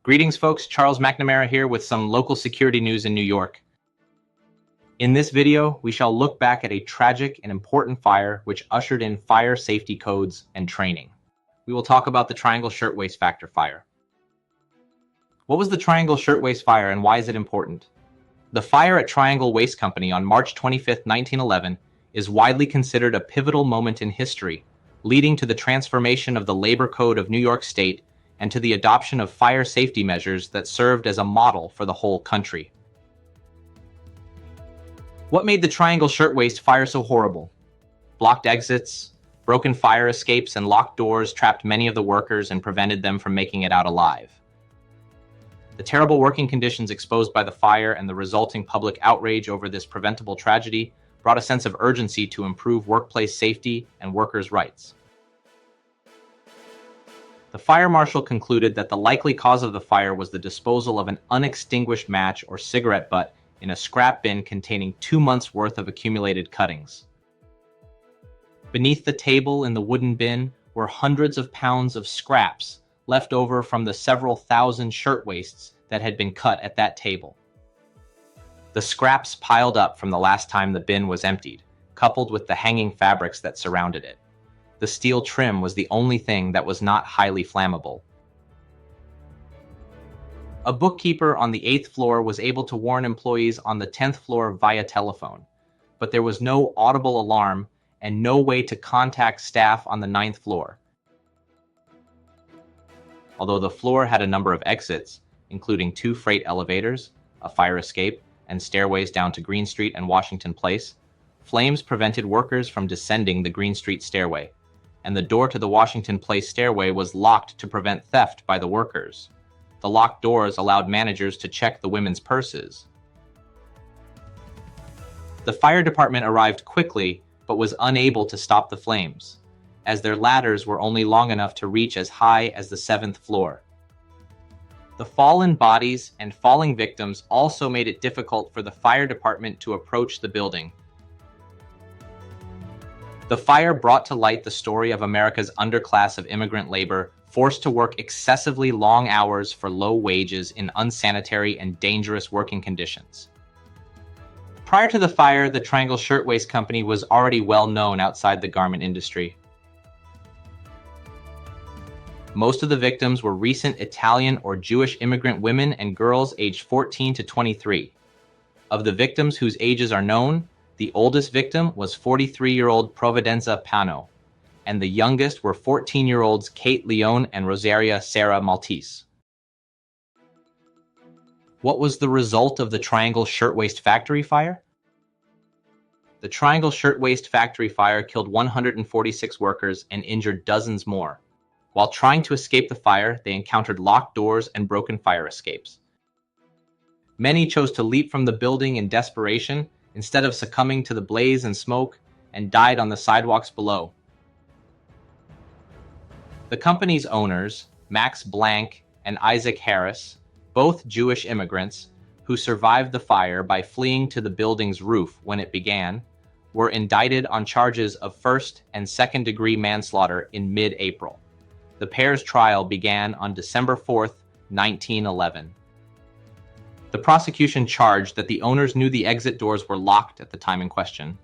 Greetings, folks. Charles McNamara here with some local security news in New York. In this video, we shall look back at a tragic and important fire which ushered in fire safety codes and training. We will talk about the Triangle Shirtwaist Factor fire. What was the Triangle Shirtwaist fire and why is it important? The fire at Triangle Waist Company on March 25, 1911 is widely considered a pivotal moment in history, leading to the transformation of the Labor Code of New York State and to the adoption of fire safety measures that served as a model for the whole country. What made the Triangle Shirtwaist fire so horrible? Blocked exits, broken fire escapes, and locked doors trapped many of the workers and prevented them from making it out alive. The terrible working conditions exposed by the fire and the resulting public outrage over this preventable tragedy brought a sense of urgency to improve workplace safety and workers' rights. The fire marshal concluded that the likely cause of the fire was the disposal of an unextinguished match or cigarette butt in a scrap bin containing 2 months' worth of accumulated cuttings. Beneath the table in the wooden bin were hundreds of pounds of scraps left over from the several thousand shirtwaists that had been cut at that table. The scraps piled up from the last time the bin was emptied, coupled with the hanging fabrics that surrounded it. The steel trim was the only thing that was not highly flammable. A bookkeeper on the 8th floor was able to warn employees on the 10th floor via telephone, but there was no audible alarm and no way to contact staff on the 9th floor. Although the floor had a number of exits, including 2 freight elevators, a fire escape, and stairways down to Green Street and Washington Place, flames prevented workers from descending the Green Street stairway, and the door to the Washington Place stairway was locked to prevent theft by the workers. The locked doors allowed managers to check the women's purses. The fire department arrived quickly, but was unable to stop the flames, as their ladders were only long enough to reach as high as the 7th floor. The fallen bodies and falling victims also made it difficult for the fire department to approach the building. The fire brought to light the story of America's underclass of immigrant labor forced to work excessively long hours for low wages in unsanitary and dangerous working conditions. Prior to the fire, the Triangle Shirtwaist Company was already well known outside the garment industry. Most of the victims were recent Italian or Jewish immigrant women and girls aged 14 to 23. Of the victims whose ages are known, the oldest victim was 43-year-old Providenza Pano, and the youngest were 14-year-olds Kate Leone and Rosaria Sarah Maltese. What was the result of the Triangle Shirtwaist Factory fire? The Triangle Shirtwaist Factory fire killed 146 workers and injured dozens more. While trying to escape the fire, they encountered locked doors and broken fire escapes. Many chose to leap from the building in desperation instead of succumbing to the blaze and smoke, and died on the sidewalks below. The company's owners, Max Blank and Isaac Harris, both Jewish immigrants, who survived the fire by fleeing to the building's roof when it began, were indicted on charges of first- and second-degree manslaughter in mid-April. The pair's trial began on December 4, 1911. The prosecution charged that the owners knew the exit doors were locked at the time in question.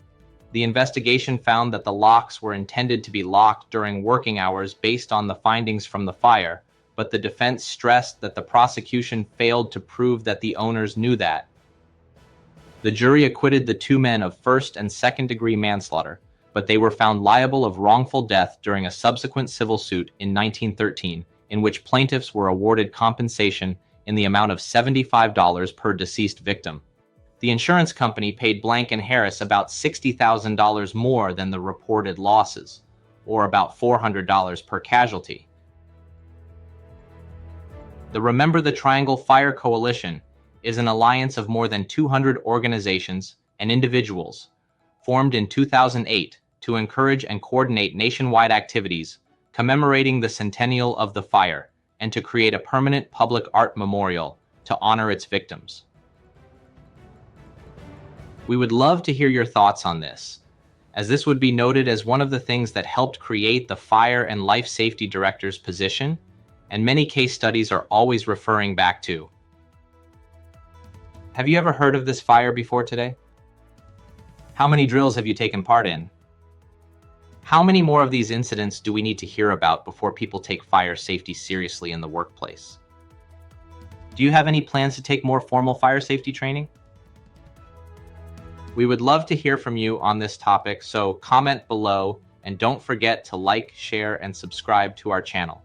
The investigation found that the locks were intended to be locked during working hours based on the findings from the fire, but the defense stressed that the prosecution failed to prove that the owners knew that. The jury acquitted the 2 men of first- and second-degree manslaughter, but they were found liable of wrongful death during a subsequent civil suit in 1913, in which plaintiffs were awarded compensation in the amount of $75 per deceased victim. The insurance company paid Blank and Harris about $60,000 more than the reported losses, or about $400 per casualty. The Remember the Triangle Fire Coalition is an alliance of more than 200 organizations and individuals formed in 2008 to encourage and coordinate nationwide activities commemorating the centennial of the fire and to create a permanent public art memorial to honor its victims. We would love to hear your thoughts on this, as this would be noted as one of the things that helped create the Fire and Life Safety Director's position and many case studies are always referring back to. Have you ever heard of this fire before today? How many drills have you taken part in? How many more of these incidents do we need to hear about before people take fire safety seriously in the workplace? Do you have any plans to take more formal fire safety training? We would love to hear from you on this topic, so comment below and don't forget to like, share, and subscribe to our channel.